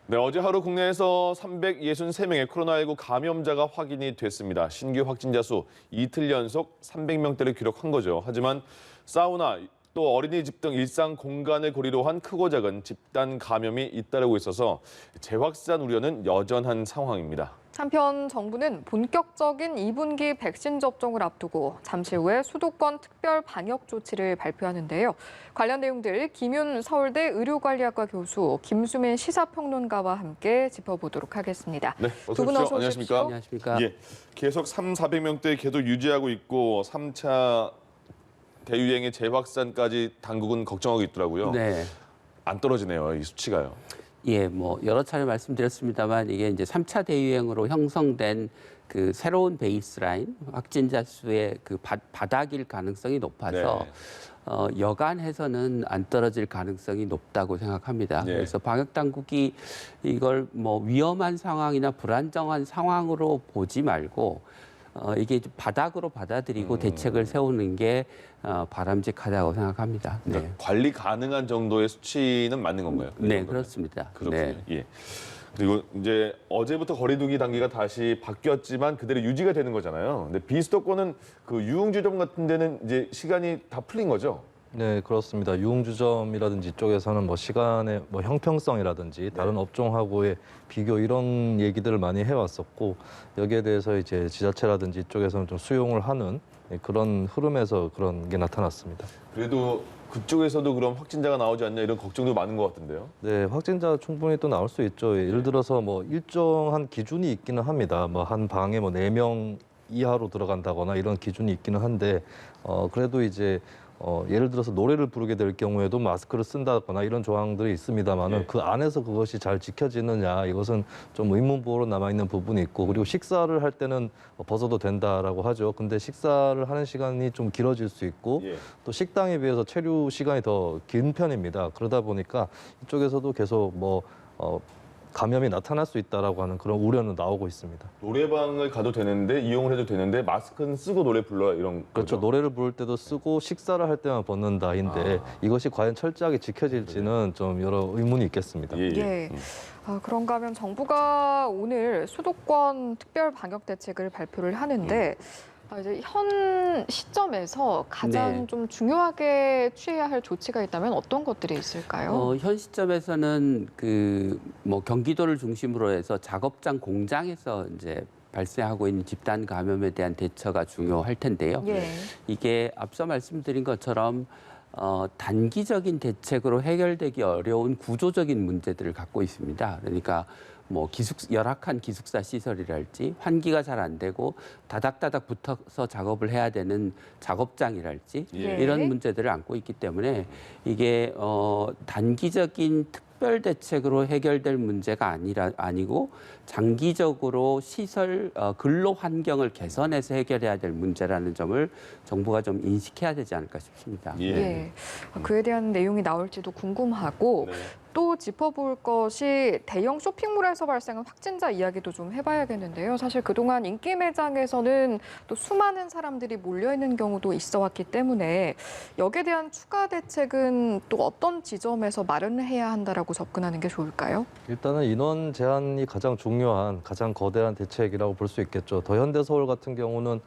네, 어제 하루 국내에서 363명의 코로나19 감염자가 확인이 됐습니다. 신규 확진자 수 이틀 연속 300명대를 기록한 거죠. 하지만 사우나, 또 어린이집 등 일상 공간을 고리로 한 크고 작은 집단 감염이 잇따르고 있어서 재확산 우려는 여전한 상황입니다. 한편 정부는 본격적인 2분기 백신 접종을 앞두고 잠시 후에 수도권 특별 방역 조치를 발표하는데요. 관련 내용들 김윤 서울대 의료관리학과 교수, 김수민 시사평론가와 함께 짚어보도록 하겠습니다. 네, 두 분 어서 오십시오. 안녕하십니까. 예, 계속 400명대 계속 유지하고 있고 3차 대유행의 재확산까지 당국은 걱정하고 있더라고요. 네. 안 떨어지네요, 이 수치가요. 예, 뭐 여러 차례 말씀드렸습니다만 이게 이제 3차 대유행으로 형성된 그 새로운 베이스라인 확진자 수의 그 바닥일 가능성이 높아서 여간해서는 안 떨어질 가능성이 높다고 생각합니다. 네. 그래서 방역 당국이 이걸 뭐 위험한 상황이나 불안정한 상황으로 보지 말고 이게 바닥으로 받아들이고 대책을 세우는 게 바람직하다고 생각합니다. 네. 그러니까 관리 가능한 정도의 수치는 맞는 건가요? 네, 그렇습니다. 그렇군요. 네. 예. 그리고 이제 어제부터 거리두기 단계가 다시 바뀌었지만 그대로 유지가 되는 거잖아요. 근데 비수도권은 그 유흥주점 같은 데는 이제 시간이 다 풀린 거죠? 네, 그렇습니다. 유흥주점이라든지 이쪽에서는 뭐 시간의 뭐 형평성이라든지 다른 업종하고의 비교 이런 얘기들을 많이 해왔었고 여기에 대해서 이제 지자체라든지 이쪽에서는 좀 수용을 하는 그런 흐름에서 그런 게 나타났습니다. 그래도 그쪽에서도 그럼 확진자가 나오지 않냐 이런 걱정도 많은 것 같은데요. 네, 확진자 충분히 또 나올 수 있죠. 예를 들어서 뭐 일정한 기준이 있기는 합니다. 뭐 한 방에 뭐 4명 이하로 들어간다거나 이런 기준이 있기는 한데 그래도 이제 예를 들어서 노래를 부르게 될 경우에도 마스크를 쓴다거나 이런 조항들이 있습니다만은 그 안에서 그것이 잘 지켜지느냐 이것은 좀 의문부호로 남아있는 부분이 있고 그리고 식사를 할 때는 벗어도 된다라고 하죠. 근데 식사를 하는 시간이 좀 길어질 수 있고 또 식당에 비해서 체류 시간이 더 긴 편입니다. 그러다 보니까 이쪽에서도 계속 감염이 나타날 수 있다라고 하는 그런 우려는 나오고 있습니다. 노래방을 가도 되는데 이용을 해도 되는데 마스크는 쓰고 노래 불러 이런 그렇죠. 거죠? 노래를 부를 때도 쓰고 식사를 할 때만 벗는다인데 이것이 과연 철저하게 지켜질지는 좀 여러 의문이 있겠습니다. 예. 그런가 하면 정부가 오늘 수도권 특별 방역 대책을 발표를 하는데 이제 현 시점에서 가장 좀 중요하게 취해야 할 조치가 있다면 어떤 것들이 있을까요? 현 시점에서는 그 뭐 경기도를 중심으로 해서 작업장 공장에서 이제 발생하고 있는 집단 감염에 대한 대처가 중요할 텐데요. 이게 앞서 말씀드린 것처럼 단기적인 대책으로 해결되기 어려운 구조적인 문제들을 갖고 있습니다. 그러니까 뭐 열악한 기숙사 시설이랄지 환기가 잘 안 되고 다닥다닥 붙어서 작업을 해야 되는 작업장이랄지 이런 문제들을 안고 있기 때문에 이게 단기적인 특별 대책으로 해결될 문제가 아니고 장기적으로 시설 근로 환경을 개선해서 해결해야 될 문제라는 점을 정부가 좀 인식해야 되지 않을까 싶습니다. 그에 대한 내용이 나올지도 궁금하고 또 짚어볼 것이 대형 쇼핑몰에서 발생한 확진자 이야기도 좀 해봐야겠는데요. 사실 그동안 인기 매장에서는 또 수많은 사람들이 몰려있는 경우도 있어 왔기 때문에 여기에 대한 추가 대책은 또 어떤 지점에서 마련해야 한다라고 접근하는 게 좋을까요? 일단은 인원 제한이 가장 중요한, 가장 거대한 대책이라고 볼 수 있겠죠. 더현대서울 같은 경우는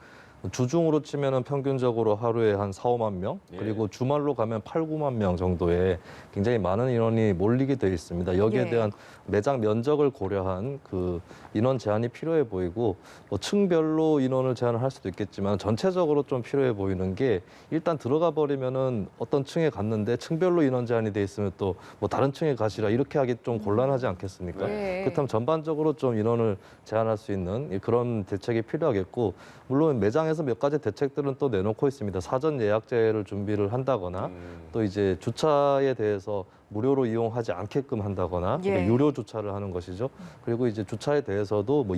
주중으로 치면은 평균적으로 하루에 한 4, 5만 명, 그리고 주말로 가면 8, 9만 명 정도의 굉장히 많은 인원이 몰리게 돼 있습니다. 여기에 대한 매장 면적을 고려한 그 인원 제한이 필요해 보이고 뭐 층별로 인원을 제한을 할 수도 있겠지만 전체적으로 좀 필요해 보이는 게 일단 들어가 버리면은 어떤 층에 갔는데 층별로 인원 제한이 돼 있으면 또 뭐 다른 층에 가시라 이렇게 하기 좀 곤란하지 않겠습니까? 그렇다면 전반적으로 좀 인원을 제한할 수 있는 그런 대책이 필요하겠고 물론 매장에서 몇 가지 대책들은 또 내놓고 있습니다. 사전 예약제를 준비를 한다거나 또 이제 주차에 대해서 무료로 이용하지 않게끔 한다거나 유료 주차를 하는 것이죠. 그리고 이제 주차에 대해서도 뭐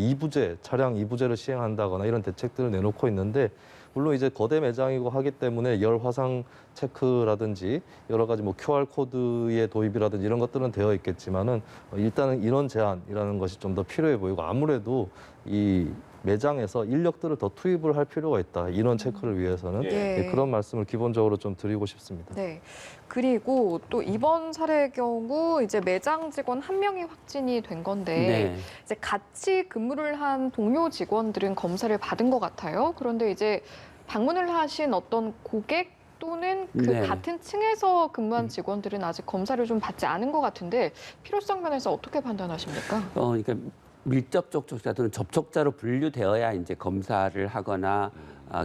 차량 이부제를 시행한다거나 이런 대책들을 내놓고 있는데 물론 이제 거대 매장이고 하기 때문에 열 화상 체크라든지 여러 가지 뭐 QR 코드의 도입이라든지 이런 것들은 되어 있겠지만은 일단은 인원 제한이라는 것이 좀 더 필요해 보이고 아무래도 이 매장에서 인력들을 더 투입을 할 필요가 있다. 인원 체크를 위해서는 예. 그런 말씀을 기본적으로 좀 드리고 싶습니다. 네. 그리고 또 이번 사례의 경우 이제 매장 직원 한 명이 확진이 된 건데 네. 이제 같이 근무를 한 동료 직원들은 검사를 받은 것 같아요. 그런데 이제 방문을 하신 어떤 고객 또는 그 네. 같은 층에서 근무한 직원들은 아직 검사를 좀 받지 않은 것 같은데 필요성 면에서 어떻게 판단하십니까? 그러니까 밀접 접촉자들은 접촉자로 분류되어야 이제 검사를 하거나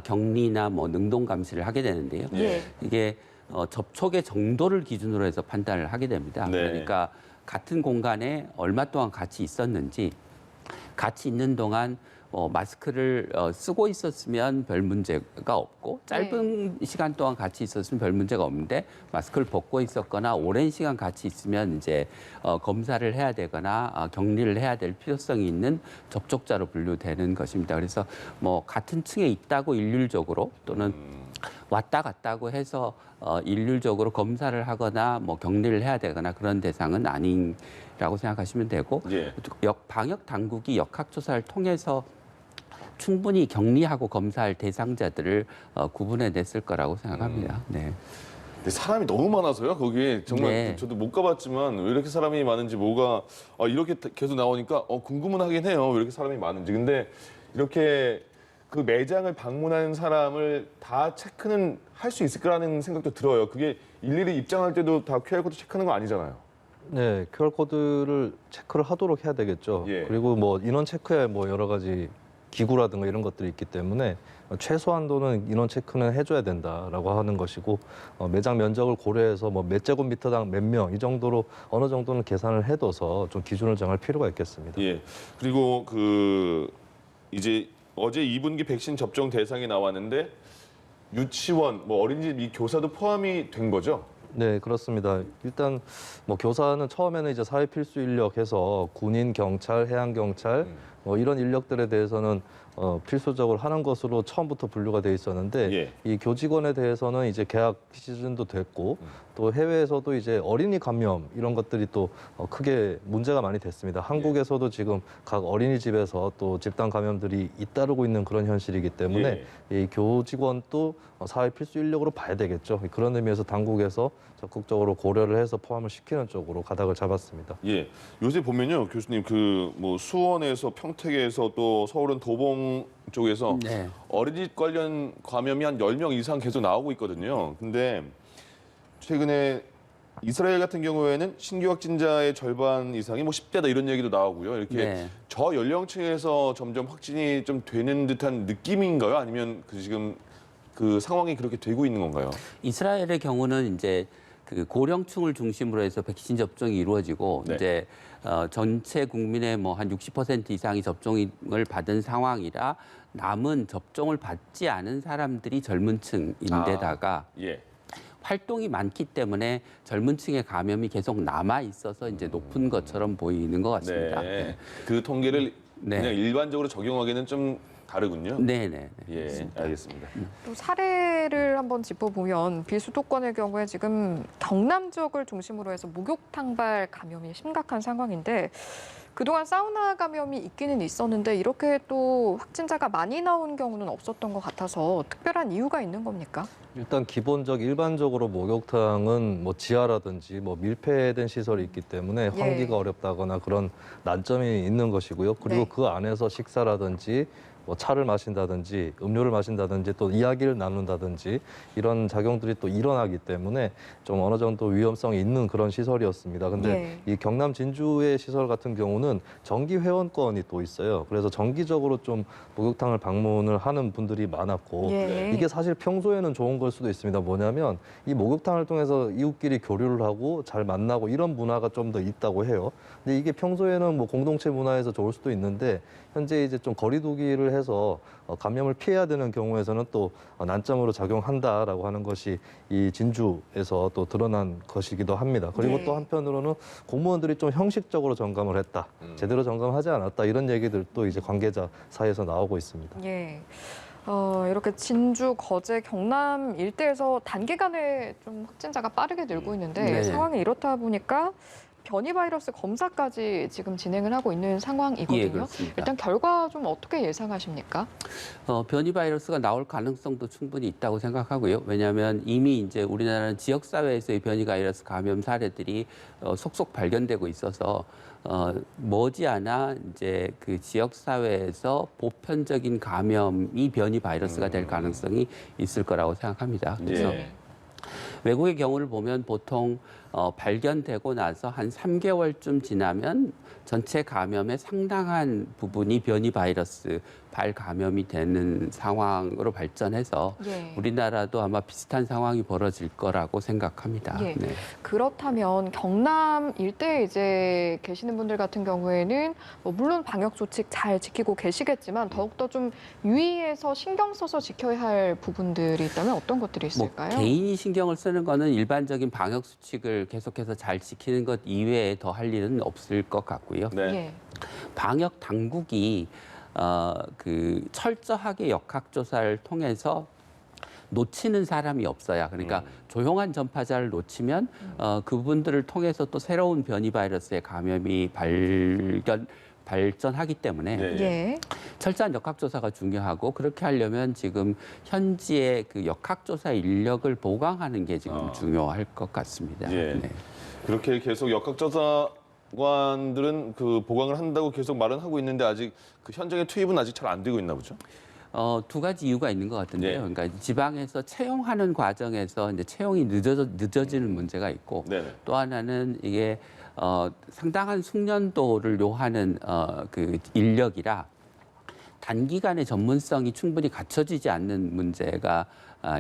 격리나 뭐 능동 감시를 하게 되는데요. 예. 이게 접촉의 정도를 기준으로 해서 판단을 하게 됩니다. 네. 그러니까 같은 공간에 얼마 동안 같이 있었는지, 같이 있는 동안 마스크를 쓰고 있었으면 별 문제가 없고 짧은 시간 동안 같이 있었으면 별 문제가 없는데 마스크를 벗고 있었거나 오랜 시간 같이 있으면 이제 검사를 해야 되거나 격리를 해야 될 필요성이 있는 접촉자로 분류되는 것입니다. 그래서 뭐 같은 층에 있다고 일률적으로 또는 왔다 갔다고 해서 일률적으로 검사를 하거나 뭐 격리를 해야 되거나 그런 대상은 아니라고 생각하시면 되고 예. 방역 당국이 역학조사를 통해서 충분히 격리하고 검사할 대상자들을 구분해냈을 거라고 생각합니다. 네. 근데 사람이 너무 많아서요. 거기 정말 네. 저도 못 가봤지만 왜 이렇게 사람이 많은지 뭐가 이렇게 계속 나오니까 궁금은 하긴 해요. 왜 이렇게 사람이 많은지. 근데 이렇게 그 매장을 방문하는 사람을 다 체크는 할 수 있을 거라는 생각도 들어요. 그게 일일이 입장할 때도 다 QR코드 체크하는 거 아니잖아요. 네, QR코드를 체크를 하도록 해야 되겠죠. 예. 그리고 뭐 인원 체크에 뭐 여러 가지 기구라든가 이런 것들이 있기 때문에 최소한도는 인원 체크는 해줘야 된다라고 하는 것이고 매장 면적을 고려해서 뭐 몇 제곱미터당 몇 명 이 정도로 어느 정도는 계산을 해둬서 좀 기준을 정할 필요가 있겠습니다. 예. 그리고 이제 어제 2분기 백신 접종 대상이 나왔는데 유치원, 뭐 어린이집 이 교사도 포함이 된 거죠? 네, 그렇습니다. 일단 뭐 교사는 처음에는 이제 사회 필수 인력 해서 군인, 경찰, 해양 경찰 뭐 이런 인력들에 대해서는 필수적으로 하는 것으로 처음부터 분류가 돼 있었는데 예. 이 교직원에 대해서는 이제 계약 시즌도 됐고 또 해외에서도 이제 어린이 감염 이런 것들이 또 크게 문제가 많이 됐습니다. 한국에서도 지금 각 어린이집에서 또 집단 감염들이 잇따르고 있는 그런 현실이기 때문에 이 교직원도 사회 필수 인력으로 봐야 되겠죠. 그런 의미에서 당국에서 적극적으로 고려를 해서 포함을 시키는 쪽으로 가닥을 잡았습니다. 예. 요새 보면요, 교수님 뭐 수원에서 평택에서 또 서울은 도봉 쪽에서 네. 어린이집 관련 감염이 한 10명 이상 계속 나오고 있거든요. 근데 최근에 이스라엘 같은 경우에는 신규 확진자의 절반 이상이 뭐 10대다 이런 얘기도 나오고요. 이렇게 네. 저 연령층에서 점점 확진이 좀 되는 듯한 느낌인가요? 아니면 지금 그 상황이 그렇게 되고 있는 건가요? 이스라엘의 경우는 이제 그 고령층을 중심으로 해서 백신 접종이 이루어지고 네. 이제 전체 국민의 뭐 한 60% 이상이 접종을 받은 상황이라 남은 접종을 받지 않은 사람들이 젊은 층인데다가 예. 활동이 많기 때문에 젊은 층의 감염이 계속 남아 있어서 이제 높은 것처럼 보이는 것 같습니다. 네. 그 통계를 네. 그냥 일반적으로 적용하기는 좀 다르군요. 네네. 예, 알겠습니다. 또 사례를 한번 짚어보면 비수도권의 경우에 지금 경남 지역을 중심으로 해서 목욕탕발 감염이 심각한 상황인데 그동안 사우나 감염이 있기는 있었는데 이렇게 또 확진자가 많이 나온 경우는 없었던 것 같아서 특별한 이유가 있는 겁니까? 일단 일반적으로 목욕탕은 뭐 지하라든지 뭐 밀폐된 시설이 있기 때문에 환기가 어렵다거나 그런 난점이 있는 것이고요. 그리고 네. 그 안에서 식사라든지 뭐 차를 마신다든지 음료를 마신다든지 또 이야기를 나눈다든지 이런 작용들이 또 일어나기 때문에 좀 어느 정도 위험성이 있는 그런 시설이었습니다. 근데 이 경남 진주의 시설 같은 경우는 정기 회원권이 또 있어요. 그래서 정기적으로 좀 목욕탕을 방문을 하는 분들이 많았고 이게 사실 평소에는 좋은 걸 수도 있습니다. 뭐냐면 이 목욕탕을 통해서 이웃끼리 교류를 하고 잘 만나고 이런 문화가 좀 더 있다고 해요. 근데 이게 평소에는 뭐 공동체 문화에서 좋을 수도 있는데 현재 이제 좀 거리두기를 해서 감염을 피해야 되는 경우에서는 또 난점으로 작용한다라고 하는 것이 이 진주에서 또 드러난 것이기도 합니다. 그리고 또 한편으로는 공무원들이 좀 형식적으로 점검을 했다, 제대로 점검하지 않았다 이런 얘기들도 이제 관계자 사이에서 나오고 있습니다. 예. 이렇게 진주, 거제, 경남 일대에서 단기간에 좀 확진자가 빠르게 늘고 있는데 네. 상황이 이렇다 보니까 변이 바이러스 검사까지 지금 진행을 하고 있는 상황이거든요. 예, 그렇습니다. 일단 결과 좀 어떻게 예상하십니까? 변이 바이러스가 나올 가능성도 충분히 있다고 생각하고요. 왜냐하면 이미 이제 우리나라는 지역 사회에서의 변이 바이러스 감염 사례들이 속속 발견되고 있어서 머지않아 이제 그 지역 사회에서 보편적인 감염이 변이 바이러스가 될 가능성이 있을 거라고 생각합니다. 그래서 예. 외국의 경우를 보면 보통 발견되고 나서 한 3개월쯤 지나면 전체 감염의 상당한 부분이 변이 바이러스 발감염이 되는 상황으로 발전해서 예. 우리나라도 아마 비슷한 상황이 벌어질 거라고 생각합니다. 예. 네. 그렇다면 경남 일대에 이제 계시는 분들 같은 경우에는 뭐 물론 방역 조칙 잘 지키고 계시겠지만 더욱더 좀 유의해서 신경 써서 지켜야 할 부분들이 있다면 어떤 것들이 뭐 있을까요? 개인이 신경을 쓰는 거는 일반적인 방역 수칙을 계속해서 잘 지키는 것 이외에 더 할 일은 없을 것 같고요. 네. 예. 방역 당국이 그 철저하게 역학조사를 통해서 놓치는 사람이 없어야 그러니까 조용한 전파자를 놓치면 그분들을 통해서 또 새로운 변이 바이러스의 감염이 발전하기 때문에 예. 예. 철저한 역학조사가 중요하고 그렇게 하려면 지금 현지의 그 역학조사 인력을 보강하는 게 지금 중요할 것 같습니다. 예. 네. 그렇게 계속 역학조사관들은 그 보강을 한다고 계속 말은 하고 있는데 아직 그 현장의 투입은 아직 잘 안 되고 있나 보죠? 두 가지 이유가 있는 것 같은데요. 네. 그러니까 지방에서 채용하는 과정에서 이제 채용이 늦어지는 문제가 있고 네네. 또 하나는 이게 상당한 숙련도를 요하는 그 인력이라 단기간에 전문성이 충분히 갖춰지지 않는 문제가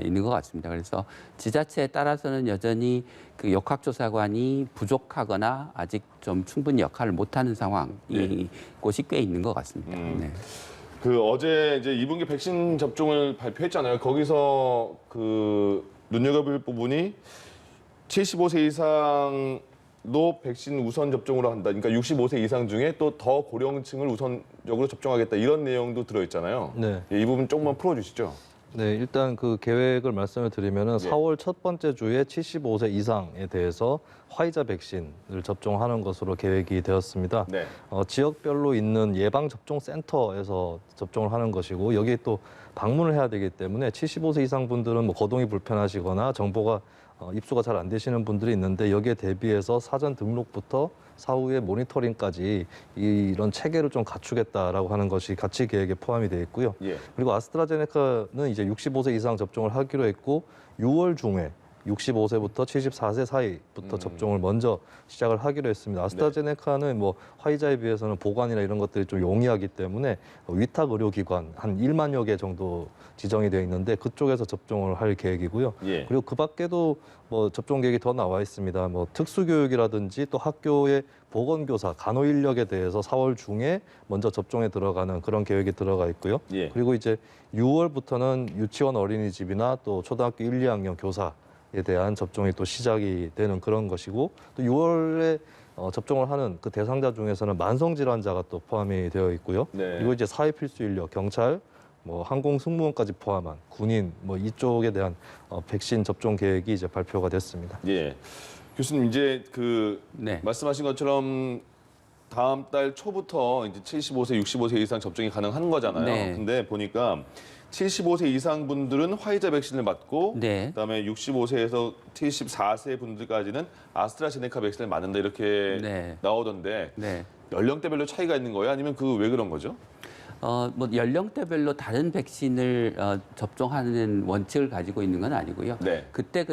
있는 것 같습니다. 그래서 지자체에 따라서는 여전히 그 역학조사관이 부족하거나 아직 좀 충분히 역할을 못하는 상황이 곳이 꽤 있는 것 같습니다. 네. 그 어제 이제 2분기 백신 접종을 발표했잖아요. 거기서 그 눈여겨볼 부분이 75세 이상도 백신 우선 접종으로 한다. 그러니까 65세 이상 중에 또 더 고령층을 우선적으로 접종하겠다. 이런 내용도 들어있잖아요. 네. 이 부분 조금만 풀어주시죠. 네, 일단 그 계획을 말씀을 드리면은 예. 4월 첫 번째 주에 75세 이상에 대해서 화이자 백신을 접종하는 것으로 계획이 되었습니다. 네. 지역별로 있는 예방 접종 센터에서 접종을 하는 것이고 여기에 또 방문을 해야 되기 때문에 75세 이상 분들은 뭐 거동이 불편하시거나 정보가 입수가 잘 안 되시는 분들이 있는데 여기에 대비해서 사전 등록부터 사후에 모니터링까지 이런 체계를 좀 갖추겠다라고 하는 것이 같이 계획에 포함이 되어 있고요. 예. 그리고 아스트라제네카는 이제 65세 이상 접종을 하기로 했고 6월 중에 65세부터 74세 사이부터 접종을 먼저 시작을 하기로 했습니다. 아스트라제네카는 뭐 화이자에 비해서는 보관이나 이런 것들이 좀 용이하기 때문에 위탁 의료기관 한 1만여 개 정도 지정이 되어 있는데 그쪽에서 접종을 할 계획이고요. 예. 그리고 그 밖에도 뭐 접종 계획이 더 나와 있습니다. 뭐 특수교육이라든지 또 학교의 보건교사, 간호 인력에 대해서 4월 중에 먼저 접종에 들어가는 그런 계획이 들어가 있고요. 예. 그리고 이제 6월부터는 유치원 어린이집이나 또 초등학교 1, 2학년 교사에 대한 접종이 또 시작이 되는 그런 것이고 또 6월에 접종을 하는 그 대상자 중에서는 만성질환자가 또 포함이 되어 있고요. 네. 그리고 이제 사회필수 인력, 경찰, 뭐 항공 승무원까지 포함한 군인 뭐 이쪽에 대한 백신 접종 계획이 이제 발표가 됐습니다. 예. 교수님 이제 그 네. 말씀하신 것처럼 다음 달 초부터 이제 75세, 65세 이상 접종이 가능한 거잖아요. 네. 근데 보니까 75세 이상 분들은 화이자 백신을 맞고 네. 그다음에 65세에서 74세 분들까지는 아스트라제네카 백신을 맞는다 이렇게 네. 나오던데 네. 연령대별로 차이가 있는 거예요? 아니면 그 왜 그런 거죠? 뭐 연령대별로 다른 백신을 접종하는 원칙을 가지고 있는 건 아니고요. 네. 그때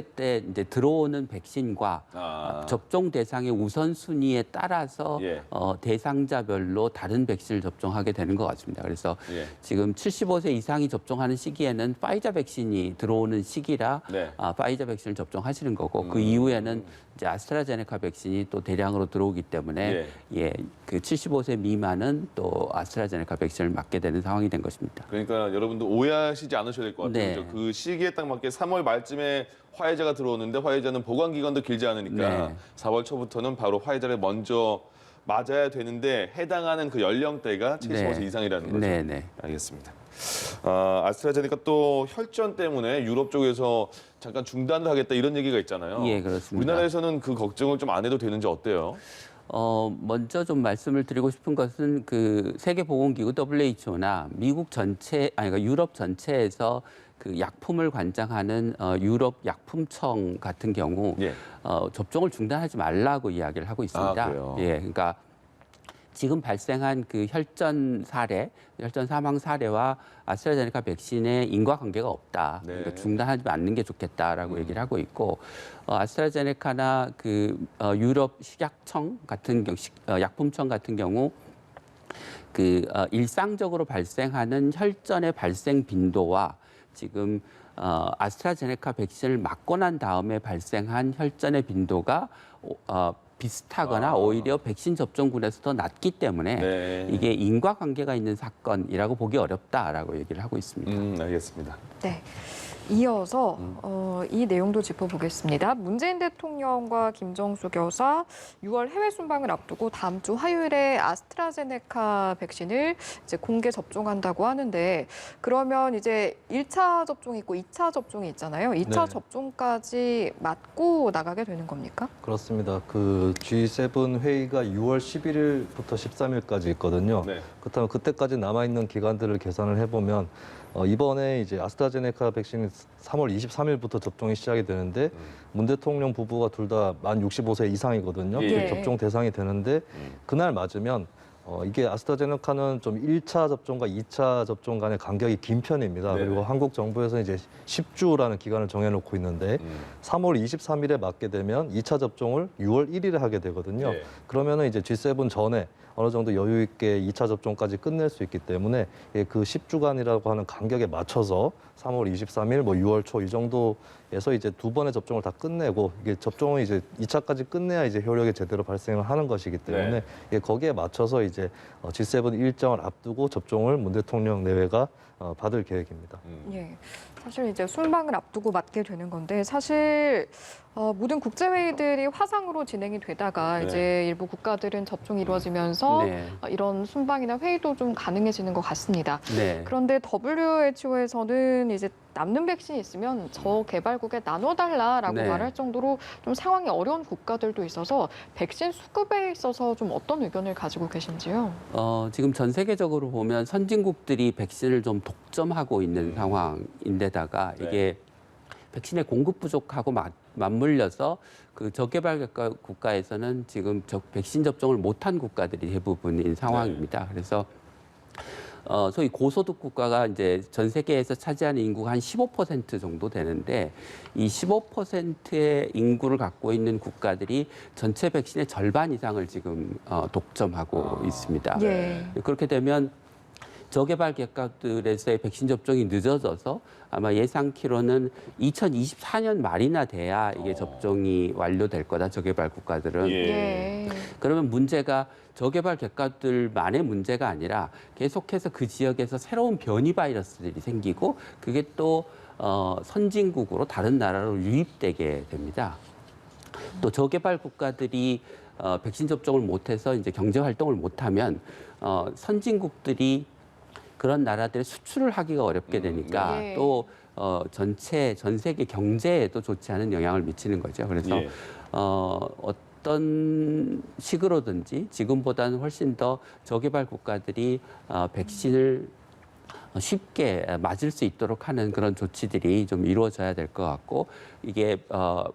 이제 들어오는 백신과 접종 대상의 우선순위에 따라서 예. 대상자별로 다른 백신을 접종하게 되는 것 같습니다. 그래서 예. 지금 75세 이상이 접종하는 시기에는 파이자 백신이 들어오는 시기라 네. 파이자 백신을 접종하시는 거고 그 이후에는 이제 아스트라제네카 백신이 또 대량으로 들어오기 때문에 그 75세 미만은 또 아스트라제네카 백신을 맞게 되는 상황이 된 것입니다. 그러니까 여러분도 오해하시지 않으셔야 될 것 같아요. 네. 그죠? 그 시기에 딱 맞게 3월 말쯤에 화이자가 들어오는데 화이자는 보관 기간도 길지 않으니까 네. 4월 초부터는 바로 화이자를 먼저 맞아야 되는데 해당하는 그 연령대가 75세 네. 이상이라는 거죠. 네, 네. 알겠습니다. 아스트라제네카 또 혈전 때문에 유럽 쪽에서 잠깐 중단을 하겠다 이런 얘기가 있잖아요. 예, 그렇습니다. 우리나라에서는 그 걱정을 좀 안 해도 되는지 어때요? 먼저 좀 말씀을 드리고 싶은 것은 그 세계보건기구 WHO나 미국 전체, 그러니까 유럽 전체에서 그 약품을 관장하는 유럽 약품청 같은 경우 예. 접종을 중단하지 말라고 이야기를 하고 있습니다. 그래요? 예, 그러니까 지금 발생한 그 혈전 사망 사례와 아스트라제네카 백신의 인과관계가 없다. 네. 그러니까 중단하지 않는 게 좋겠다라고 얘기를 하고 있고, 아스트라제네카나 그 유럽 식약청 같은 약품청 같은 경우 그 일상적으로 발생하는 혈전의 발생 빈도와 지금 아스트라제네카 백신을 맞고 난 다음에 발생한 혈전의 빈도가 비슷하거나 오히려 백신 접종군에서 더 낮기 때문에 네. 이게 인과관계가 있는 사건이라고 보기 어렵다라고 얘기를 하고 있습니다. 알겠습니다. 네. 이어서 이 내용도 짚어보겠습니다. 문재인 대통령과 김정숙 여사 6월 해외 순방을 앞두고 다음 주 화요일에 아스트라제네카 백신을 이제 공개 접종한다고 하는데, 그러면 이제 1차 접종이 있고 2차 접종이 있잖아요. 2차 네. 접종까지 맞고 나가게 되는 겁니까? 그렇습니다. 그 G7 회의가 6월 11일부터 13일까지 있거든요. 네. 그렇다면 그때까지 남아있는 기간들을 계산을 해보면 이번에 이제 아스트라제네카 백신이 3월 23일부터 접종이 시작이 되는데 문 대통령 부부가 둘 다 만 65세 이상이거든요. 예. 접종 대상이 되는데 그날 맞으면 이게 아스트라제네카는 좀 1차 접종과 2차 접종 간의 간격이 긴 편입니다. 네네. 그리고 한국 정부에서 이제 10주라는 기간을 정해놓고 있는데 3월 23일에 맞게 되면 2차 접종을 6월 1일에 하게 되거든요. 네. 그러면은 이제 G7 전에 어느 정도 여유 있게 2차 접종까지 끝낼 수 있기 때문에 그 10주간이라고 하는 간격에 맞춰서 3월 23일, 뭐 6월 초 이 정도에서 이제 두 번의 접종을 다 끝내고 이게 접종을 이제 2차까지 끝내야 이제 효력이 제대로 발생을 하는 것이기 때문에 거기에 맞춰서 이제 G7 일정을 앞두고 접종을 문 대통령 내외가 받을 계획입니다. 예. 사실 이제 순방을 앞두고 맞게 되는 건데, 사실 모든 국제회의들이 화상으로 진행이 되다가 네. 이제 일부 국가들은 접종이 이루어지면서 네. 이런 순방이나 회의도 좀 가능해지는 것 같습니다. 네. 그런데 WHO에서는 이제 남는 백신이 있으면 저 개발국에 나눠달라라고 네. 말할 정도로 좀 상황이 어려운 국가들도 있어서 백신 수급에 있어서 좀 어떤 의견을 가지고 계신지요? 지금 전 세계적으로 보면 선진국들이 백신을 좀 독점하고 있는 상황인데다가 네. 이게 백신의 공급 부족하고 맞물려서 그 저개발 국가에서는 지금 백신 접종을 못한 국가들이 대부분인 상황입니다. 그래서 소위 고소득 국가가 이제 전 세계에서 차지하는 인구가 한 15% 정도 되는데, 이 15%의 인구를 갖고 있는 국가들이 전체 백신의 절반 이상을 지금 독점하고 있습니다. 예. 그렇게 되면 저개발 국가들에서의 백신 접종이 늦어져서 아마 예상키로는 2024년 말이나 돼야 이게 접종이 완료될 거다, 저개발 국가들은. 예. 그러면 문제가 저개발 국가들만의 문제가 아니라 계속해서 그 지역에서 새로운 변이 바이러스들이 생기고 그게 또 선진국으로 다른 나라로 유입되게 됩니다. 또 저개발 국가들이 백신 접종을 못해서 이제 경제 활동을 못하면 선진국들이 그런 나라들의 수출을 하기가 어렵게 되니까 예. 또 전 세계 경제에도 좋지 않은 영향을 미치는 거죠. 그래서 예. 어떤 식으로든지 지금보다는 훨씬 더 저개발 국가들이 백신을 쉽게 맞을 수 있도록 하는 그런 조치들이 좀 이루어져야 될 것 같고, 이게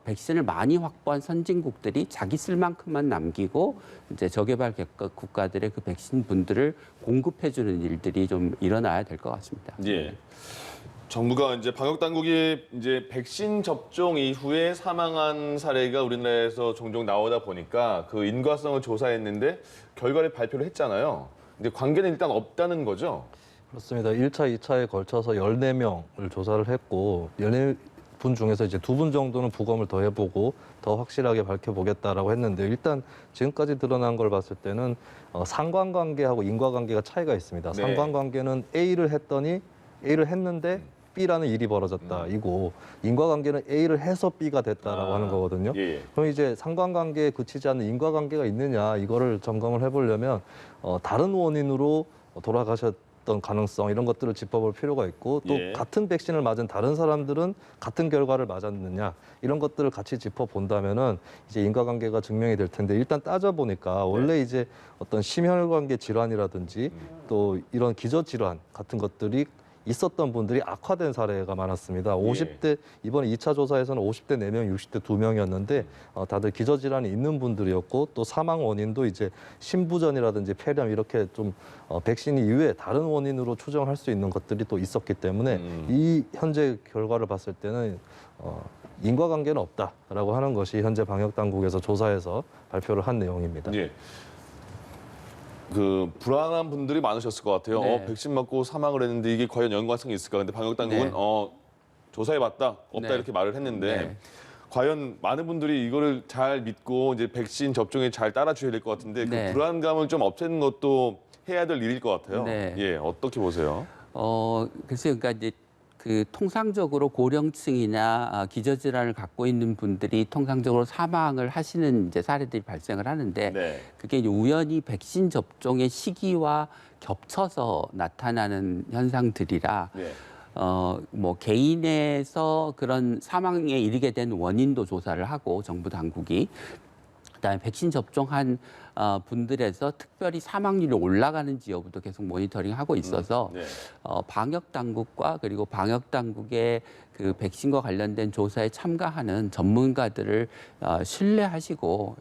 백신을 많이 확보한 선진국들이 자기 쓸 만큼만 남기고 이제 저개발 국가들의 그 백신 분들을 공급해주는 일들이 좀 일어나야 될 것 같습니다. 예. 정부가 이제 방역 당국이 이제 백신 접종 이후에 사망한 사례가 우리나라에서 종종 나오다 보니까 그 인과성을 조사했는데 결과를 발표를 했잖아요. 근데 관계는 일단 없다는 거죠. 그렇습니다. 1차, 2차에 걸쳐서 14명을 조사를 했고 14분 중에서 이제 2분 정도는 부검을 더 해보고 더 확실하게 밝혀보겠다라고 했는데, 일단 지금까지 드러난 걸 봤을 때는 상관관계하고 인과관계가 차이가 있습니다. 네. 상관관계는 A를 했는데 B라는 일이 벌어졌다 이고, 인과관계는 A를 해서 B가 됐다라고 하는 거거든요. 예. 그럼 이제 상관관계에 그치지 않는 인과관계가 있느냐, 이거를 점검을 해보려면 다른 원인으로 돌아가셨던 어떤 가능성 이런 것들을 짚어볼 필요가 있고 또 예. 같은 백신을 맞은 다른 사람들은 같은 결과를 맞았느냐 이런 것들을 같이 짚어본다면은 이제 인과관계가 증명이 될 텐데 일단 따져보니까 원래 이제 어떤 심혈관계 질환이라든지 또 이런 기저질환 같은 것들이 있었던 분들이 악화된 사례가 많았습니다. 50대 이번에 2차 조사에서는 50대 4명, 60대 2명이었는데 다들 기저질환이 있는 분들이었고 또 사망 원인도 이제 심부전이라든지 폐렴 이렇게 좀 백신 이외에 다른 원인으로 추정할 수 있는 것들이 또 있었기 때문에 이 현재 결과를 봤을 때는 인과관계는 없다라고 하는 것이 현재 방역 당국에서 조사해서 발표를 한 내용입니다. 예. 그 불안한 분들이 많으셨을 것 같아요. 네. 백신 맞고 사망을 했는데 이게 과연 연관성이 있을까? 근데 방역 당국은 네. 조사해봤다, 없다 네. 이렇게 말을 했는데 네. 과연 많은 분들이 이거를 잘 믿고 이제 백신 접종에 잘 따라주셔야 될 것 같은데 네. 그 불안감을 좀 없애는 것도 해야 될 일일 것 같아요. 네. 예, 어떻게 보세요? 글쎄요, 그러니까 이제 그 통상적으로 고령층이나 기저질환을 갖고 있는 분들이 통상적으로 사망을 하시는 이제 사례들이 발생을 하는데 네. 그게 이제 우연히 백신 접종의 시기와 겹쳐서 나타나는 현상들이라 네. 뭐 개인에서 그런 사망에 이르게 된 원인도 조사를 하고 정부 당국이 그다음에 백신 접종한 분들에서 특별히 사망률이 올라가는지 여부도 계속 모니터링하고 있어서 네. 방역 당국과 그리고 방역 당국의 그 백신과 관련된 조사에 참가하는 전문가들을 신뢰하시고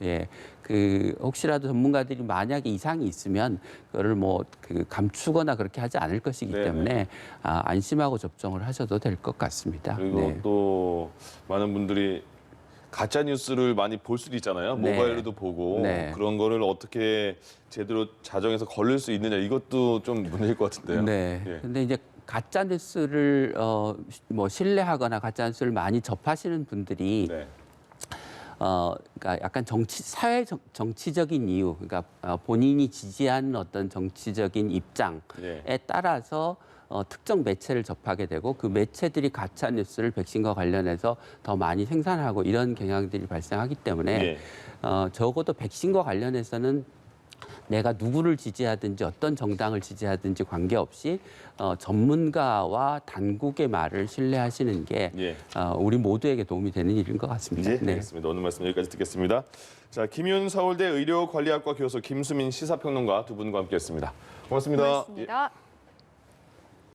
그 혹시라도 전문가들이 만약에 이상이 있으면 그거를 뭐 그 감추거나 그렇게 하지 않을 것이기 네네. 때문에 안심하고 접종을 하셔도 될 것 같습니다. 그리고 네. 또 많은 분들이 가짜 뉴스를 많이 볼 수도 있잖아요. 네. 모바일로도 보고 네. 그런 거를 어떻게 제대로 자정해서 걸릴 수 있느냐 이것도 좀 문제일 것 같은데요. 네. 예. 근데 이제 가짜 뉴스를 뭐 신뢰하거나 가짜 뉴스를 많이 접하시는 분들이 네. 그러니까 약간 정치적인 이유, 그러니까 본인이 지지하는 어떤 정치적인 입장에 예. 따라서 특정 매체를 접하게 되고 그 매체들이 가짜 뉴스를 백신과 관련해서 더 많이 생산하고 이런 경향들이 발생하기 때문에 예. 적어도 백신과 관련해서는 내가 누구를 지지하든지 어떤 정당을 지지하든지 관계없이 전문가와 당국의 말을 신뢰하시는 게 예. 우리 모두에게 도움이 되는 일인 것 같습니다. 네, 알겠습니다. 오늘 말씀 여기까지 듣겠습니다. 자, 김윤 서울대 의료관리학과 교수 김수민 시사평론가 두 분과 함께했습니다. 고맙습니다. 고맙습니다.